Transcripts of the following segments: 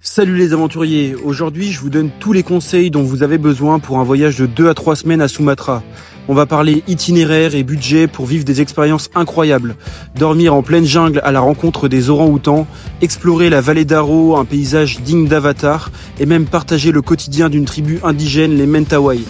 Salut les aventuriers, aujourd'hui je vous donne tous les conseils dont vous avez besoin pour un voyage de 2 à 3 semaines à Sumatra. On va parler itinéraire et budget pour vivre des expériences incroyables. Dormir en pleine jungle à la rencontre des orang-outans, explorer la vallée d'Aro, un paysage digne d'Avatar, et même partager le quotidien d'une tribu indigène, les Mentawai.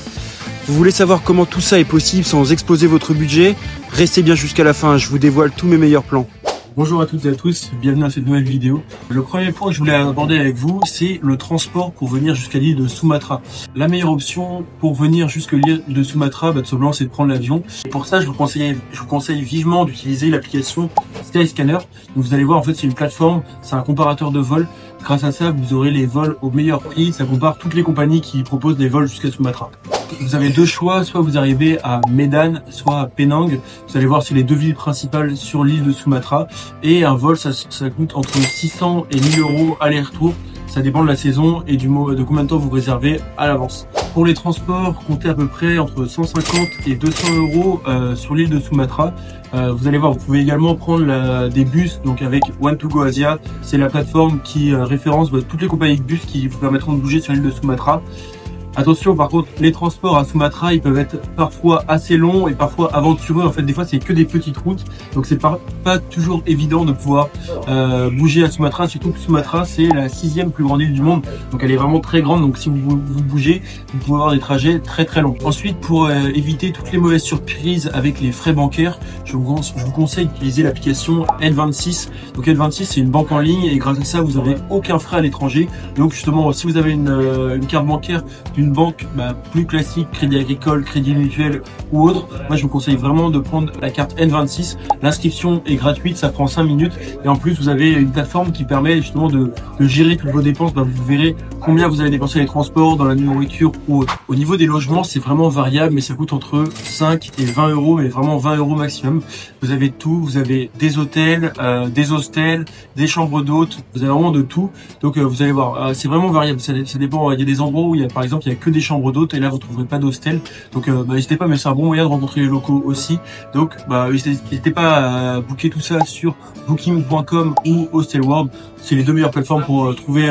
Vous voulez savoir comment tout ça est possible sans exploser votre budget? Restez bien jusqu'à la fin, je vous dévoile tous mes meilleurs plans. Bonjour à toutes et à tous, bienvenue dans cette nouvelle vidéo. Le premier point que je voulais aborder avec vous, c'est le transport pour venir jusqu'à l'île de Sumatra. La meilleure option pour venir jusqu'à l'île de Sumatra, tout simplement, c'est de prendre l'avion. Pour ça, je vous conseille vivement d'utiliser l'application Skyscanner. Donc, vous allez voir, en fait, c'est une plateforme, c'est un comparateur de vols. Grâce à ça, vous aurez les vols au meilleur prix. Ça compare toutes les compagnies qui proposent des vols jusqu'à Sumatra. Vous avez deux choix, soit vous arrivez à Medan, soit à Penang. Vous allez voir, c'est les deux villes principales sur l'île de Sumatra. Et un vol, ça coûte entre 600 et 1000 euros aller-retour. Ça dépend de la saison et de combien de temps vous réservez à l'avance. Pour les transports, comptez à peu près entre 150 et 200 euros sur l'île de Sumatra. Vous allez voir, vous pouvez également prendre des bus, donc avec One2Go Asia. C'est la plateforme qui référence toutes les compagnies de bus qui vous permettront de bouger sur l'île de Sumatra. Attention, par contre, les transports à Sumatra, ils peuvent être parfois assez longs et parfois aventureux. En fait, des fois, c'est que des petites routes. Donc, c'est pas toujours évident de pouvoir bouger à Sumatra. Surtout que Sumatra, c'est la 6e plus grande île du monde. Donc, elle est vraiment très grande. Donc, si vous bougez, vous pouvez avoir des trajets très très longs. Ensuite, pour éviter toutes les mauvaises surprises avec les frais bancaires, je vous conseille d'utiliser l'application N26. Donc, N26, c'est une banque en ligne et grâce à ça, vous n'avez aucun frais à l'étranger. Donc, justement, si vous avez une carte bancaire d'une banque plus classique, Crédit Agricole, Crédit Mutuel ou autre, moi je vous conseille vraiment de prendre la carte N26. L'inscription est gratuite, ça prend 5 minutes et en plus vous avez une plateforme qui permet justement de gérer toutes vos dépenses. Vous verrez combien vous allez dépenser les transports, dans la nourriture ou autre. Au niveau des logements, c'est vraiment variable, mais ça coûte entre 5 et 20 euros, mais vraiment 20 euros maximum. Vous avez tout, vous avez des hôtels, des hostels, des chambres d'hôtes, vous avez vraiment de tout. Donc vous allez voir, c'est vraiment variable, ça dépend. Il y a des endroits où il y a par exemple que des chambres d'hôtes et là vous trouverez pas d'hostel. Donc n'hésitez pas, mais c'est un bon moyen de rencontrer les locaux aussi. Donc n'hésitez pas à booker tout ça sur booking.com ou Hostel World. C'est les deux meilleures plateformes pour trouver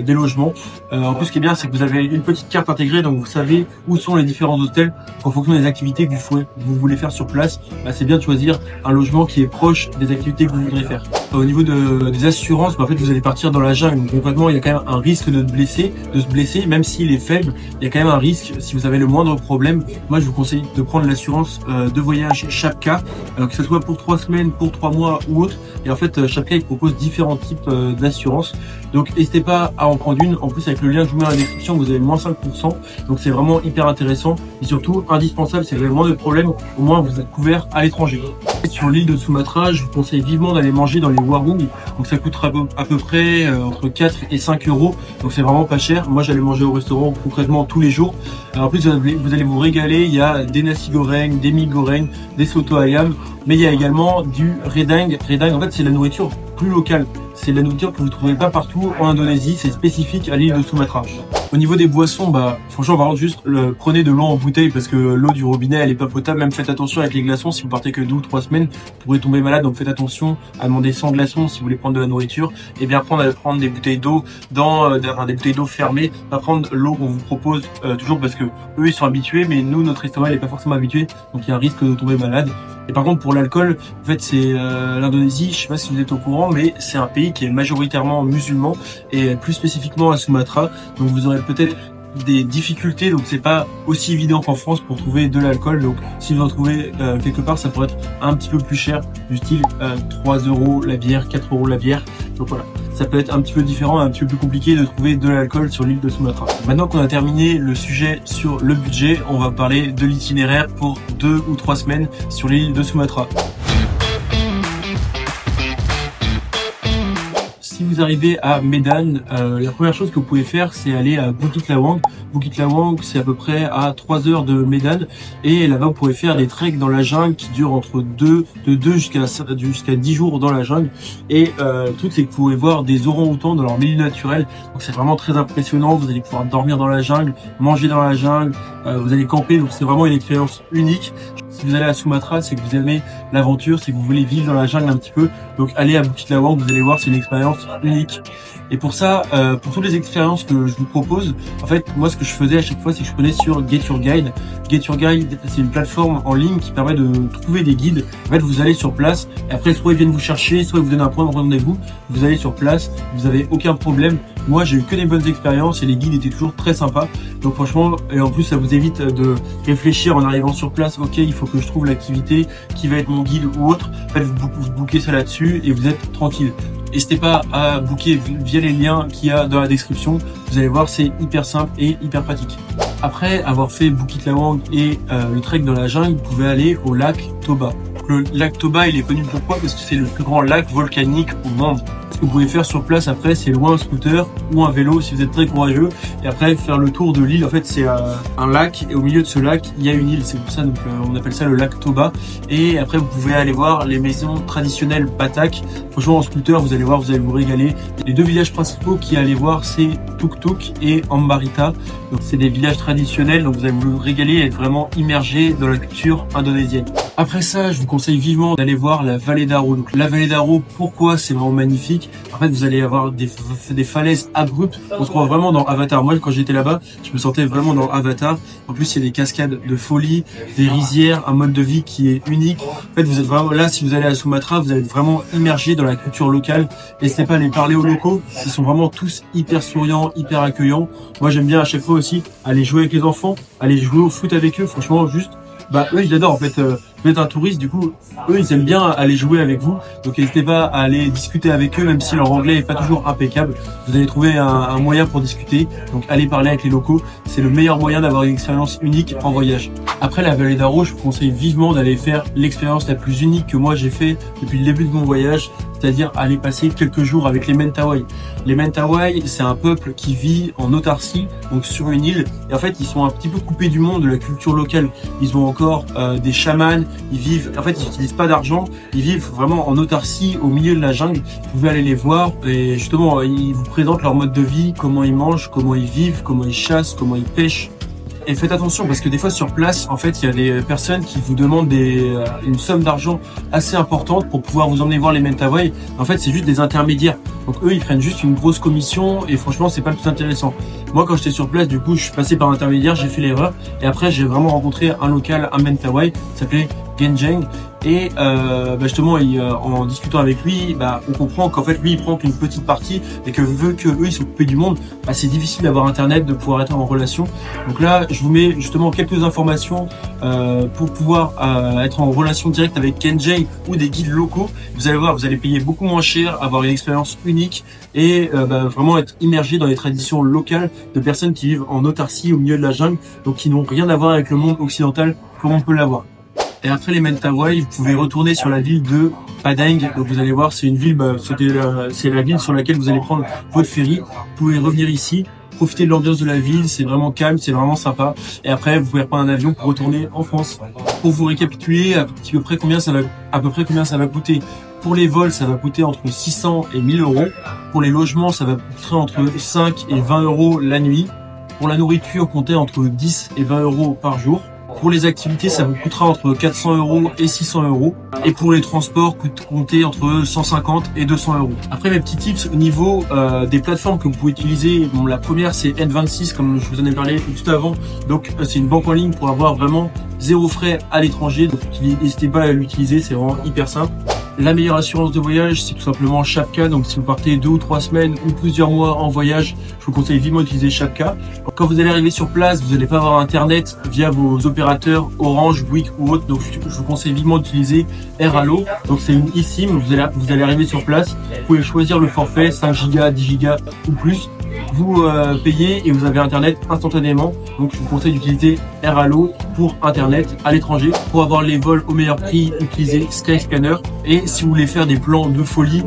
des logements. En plus, ce qui est bien, c'est que vous avez une petite carte intégrée, donc vous savez où sont les différents hostels en fonction des activités que vous voulez faire sur place. C'est bien de choisir un logement qui est proche des activités que vous voudrez faire. Au niveau des assurances, en fait, vous allez partir dans la jungle. Donc, concrètement, il y a quand même un risque de se blesser, même s'il est faible. Il y a quand même un risque si vous avez le moindre problème. Moi, je vous conseille de prendre l'assurance de voyage Chapka, que ce soit pour 3 semaines, pour 3 mois ou autre. Et en fait, Chapka, il propose différents types d'assurance. Donc, n'hésitez pas à en prendre une. En plus, avec le lien que je vous mets dans la description, vous avez moins 5%. Donc, c'est vraiment hyper intéressant. Et surtout, indispensable, si vous avez moins de problèmes, au moins vous êtes couvert à l'étranger. Sur l'île de Sumatra, je vous conseille vivement d'aller manger dans les warung. Donc, ça coûtera à peu près entre 4 et 5 euros. Donc, c'est vraiment pas cher. Moi, j'allais manger au restaurant concrètement tous les jours. En plus, vous allez vous régaler. Il y a des nasi goreng, des mi goreng, des soto ayam. Mais il y a également du redang. Redang, en fait, c'est la nourriture plus locale. C'est de la nourriture que vous ne trouvez pas partout en Indonésie. C'est spécifique à l'île de Sumatra. Au niveau des boissons, franchement, par contre, juste prenez de l'eau en bouteille parce que l'eau du robinet, elle est pas potable. Même faites attention avec les glaçons. Si vous partez que 2 ou 3 semaines, vous pourrez tomber malade. Donc faites attention à demander sans glaçons si vous voulez prendre de la nourriture. Et bien apprendre à prendre des bouteilles d'eau des bouteilles d'eau fermées. Pas prendre l'eau qu'on vous propose toujours parce que eux ils sont habitués, mais nous notre estomac il est pas forcément habitué. Donc il y a un risque de tomber malade. Et par contre pour l'alcool, en fait c'est l'Indonésie. Je sais pas si vous êtes au courant, mais c'est un pays qui est majoritairement musulman et plus spécifiquement à Sumatra. Donc vous aurez peut-être des difficultés, donc c'est pas aussi évident qu'en France pour trouver de l'alcool. Donc si vous en trouvez quelque part, ça pourrait être un petit peu plus cher, du style 3 euros la bière, 4 euros la bière. Donc voilà, ça peut être un petit peu différent, un petit peu plus compliqué de trouver de l'alcool sur l'île de Sumatra. Maintenant qu'on a terminé le sujet sur le budget, on va parler de l'itinéraire pour 2 ou 3 semaines sur l'île de Sumatra. Si vous arrivez à Medan, la première chose que vous pouvez faire, c'est aller à Bukit Lawang. Bukit Lawang, c'est à peu près à 3 heures de Medan. Et là-bas, vous pourrez faire des treks dans la jungle qui durent entre 2 jusqu'à 10 jours dans la jungle. Et le truc, c'est que vous pouvez voir des orang-outans dans leur milieu naturel. Donc, c'est vraiment très impressionnant. Vous allez pouvoir dormir dans la jungle, manger dans la jungle, vous allez camper. Donc, c'est vraiment une expérience unique. Si vous allez à Sumatra, c'est que vous aimez l'aventure, c'est que vous voulez vivre dans la jungle un petit peu. Donc allez à Bukit Lawang, vous allez voir, c'est une expérience unique. Et pour ça, pour toutes les expériences que je vous propose, en fait, moi, ce que je faisais à chaque fois, c'est que je prenais sur Get Your Guide. Get Your Guide, c'est une plateforme en ligne qui permet de trouver des guides. En fait, vous allez sur place, et après, soit ils viennent vous chercher, soit ils vous donnent un point de rendez-vous. Vous allez sur place, vous avez aucun problème. Moi, j'ai eu que des bonnes expériences et les guides étaient toujours très sympas. Donc franchement, et en plus, ça vous évite de réfléchir en arrivant sur place. Ok, il faut que je trouve l'activité qui va être mon guide ou autre. En fait, vous booker ça là-dessus et vous êtes tranquille. N'hésitez pas à booker via les liens qu'il y a dans la description. Vous allez voir, c'est hyper simple et hyper pratique. Après avoir fait Bukit Lawang et le trek dans la jungle, vous pouvez aller au lac Toba. Le lac Toba, il est connu pourquoi? Parce que c'est le plus grand lac volcanique au monde. Ce que vous pouvez faire sur place après, c'est louer un scooter ou un vélo si vous êtes très courageux. Et après, faire le tour de l'île. En fait, c'est un lac et au milieu de ce lac, il y a une île. C'est pour ça donc on appelle ça le lac Toba. Et après, vous pouvez aller voir les maisons traditionnelles Batak. Franchement, en scooter, vous allez voir, vous allez vous régaler. Les deux villages principaux qu'il y a à aller voir, c'est Tuk Tuk et Ambarita. Donc, c'est des villages traditionnels. Donc, vous allez vous régaler et être vraiment immergé dans la culture indonésienne. Après ça, je vous conseille vivement d'aller voir la vallée d'Aro. Donc, la vallée d'Aro, pourquoi c'est vraiment magnifique? En fait, vous allez avoir des falaises abruptes. On se croit vraiment dans Avatar. Moi, quand j'étais là-bas, je me sentais vraiment dans Avatar. En plus, il y a des cascades de folie, des rizières, un mode de vie qui est unique. En fait, vous êtes vraiment là, si vous allez à Sumatra, vous allez être vraiment immergé dans la culture locale. N'hésitez pas à aller parler aux locaux. Ils sont vraiment tous hyper souriants, hyper accueillants. Moi, j'aime bien à chaque fois aussi aller jouer avec les enfants, aller jouer au foot avec eux. Franchement, juste, eux, ils adorent en fait. Vous êtes un touriste, du coup, eux, ils aiment bien aller jouer avec vous. Donc, n'hésitez pas à aller discuter avec eux, même si leur anglais est pas toujours impeccable. Vous allez trouver un moyen pour discuter. Donc, allez parler avec les locaux. C'est le meilleur moyen d'avoir une expérience unique en voyage. Après la vallée d'Aro, je vous conseille vivement d'aller faire l'expérience la plus unique que moi j'ai fait depuis le début de mon voyage. C'est-à-dire aller passer quelques jours avec les Mentawai. Les Mentawai, c'est un peuple qui vit en autarcie, donc sur une île. Et en fait, ils sont un petit peu coupés du monde, de la culture locale. Ils ont encore des chamans. Ils vivent, en fait, ils n'utilisent pas d'argent. Ils vivent vraiment en autarcie, au milieu de la jungle. Vous pouvez aller les voir et justement, ils vous présentent leur mode de vie, comment ils mangent, comment ils vivent, comment ils chassent, comment ils pêchent. Et faites attention parce que des fois sur place, en fait, il y a des personnes qui vous demandent une somme d'argent assez importante pour pouvoir vous emmener voir les Mentawai. En fait, c'est juste des intermédiaires. Donc eux, ils prennent juste une grosse commission et franchement, c'est pas le plus intéressant. Moi, quand j'étais sur place, du coup, je suis passé par intermédiaire, j'ai fait l'erreur et après, j'ai vraiment rencontré un local, un Mentawai, qui s'appelait Genjeng. Et justement, en discutant avec lui, on comprend qu'en fait lui il prend qu'une petite partie et que vu que eux ils sont coupés du monde, c'est difficile d'avoir internet, de pouvoir être en relation. Donc là, je vous mets justement quelques informations pour pouvoir être en relation directe avec Genjeng ou des guides locaux. Vous allez voir, vous allez payer beaucoup moins cher, avoir une expérience unique et vraiment être immergé dans les traditions locales de personnes qui vivent en autarcie au milieu de la jungle, donc qui n'ont rien à voir avec le monde occidental comme on peut l'avoir. Et après les Mentawai, vous pouvez retourner sur la ville de Padang. Donc vous allez voir, c'est une ville, c'est la ville sur laquelle vous allez prendre votre ferry. Vous pouvez revenir ici, profiter de l'ambiance de la ville, c'est vraiment calme, c'est vraiment sympa. Et après, vous pouvez prendre un avion pour retourner en France. Pour vous récapituler, à peu près combien ça va coûter. Pour les vols, ça va coûter entre 600 et 1000 euros. Pour les logements, ça va coûter entre 5 et 20 euros la nuit. Pour la nourriture, comptez entre 10 et 20 euros par jour. Pour les activités, ça vous coûtera entre 400 euros et 600 euros. Et pour les transports, comptez entre 150 et 200 euros. Après, mes petits tips au niveau des plateformes que vous pouvez utiliser. Bon, la première, c'est N26, comme je vous en ai parlé juste avant. Donc, c'est une banque en ligne pour avoir vraiment zéro frais à l'étranger. Donc, n'hésitez pas à l'utiliser, c'est vraiment hyper simple. La meilleure assurance de voyage, c'est tout simplement Chapka. Donc, si vous partez 2 ou 3 semaines ou plusieurs mois en voyage, je vous conseille vivement d'utiliser Chapka. Quand vous allez arriver sur place, vous n'allez pas avoir Internet via vos opérateurs Orange, Bouygues ou autres. Donc, je vous conseille vivement d'utiliser Airalo. Donc, c'est une eSIM. Vous allez arriver sur place. Vous pouvez choisir le forfait 5 Go, 10 Go ou plus. Vous payez et vous avez Internet instantanément. Donc, je vous conseille d'utiliser Airalo pour Internet à l'étranger. Pour avoir les vols au meilleur prix, utilisez Skyscanner. Et si vous voulez faire des plans de folie,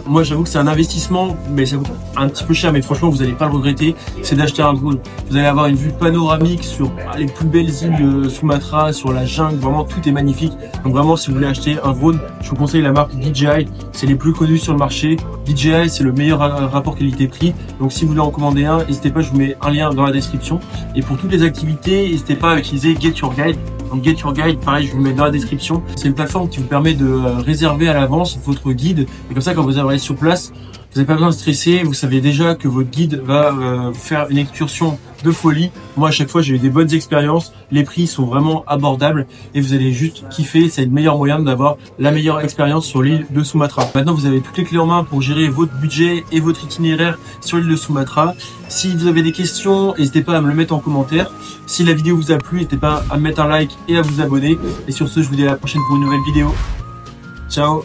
moi j'avoue que c'est un investissement, mais ça coûte un petit peu cher, mais franchement vous n'allez pas le regretter, c'est d'acheter un drone. Vous allez avoir une vue panoramique sur les plus belles îles de Sumatra, sur la jungle, vraiment tout est magnifique. Donc vraiment si vous voulez acheter un drone, je vous conseille la marque DJI, c'est les plus connus sur le marché. DJI c'est le meilleur rapport qualité-prix, donc si vous voulez en commander un, n'hésitez pas, je vous mets un lien dans la description. Et pour toutes les activités, n'hésitez pas à utiliser Get Your Guide. Donc Get Your Guide, pareil, je vous le mets dans la description. C'est une plateforme qui vous permet de réserver à l'avance votre guide. Et comme ça, quand vous arrivez sur place, vous n'avez pas besoin de stresser. Vous savez déjà que votre guide va faire une excursion de folie. Moi, à chaque fois, j'ai eu des bonnes expériences. Les prix sont vraiment abordables et vous allez juste kiffer. C'est le meilleur moyen d'avoir la meilleure expérience sur l'île de Sumatra. Maintenant, vous avez toutes les clés en main pour gérer votre budget et votre itinéraire sur l'île de Sumatra. Si vous avez des questions, n'hésitez pas à me le mettre en commentaire. Si la vidéo vous a plu, n'hésitez pas à mettre un like et à vous abonner. Et sur ce, je vous dis à la prochaine pour une nouvelle vidéo. Ciao!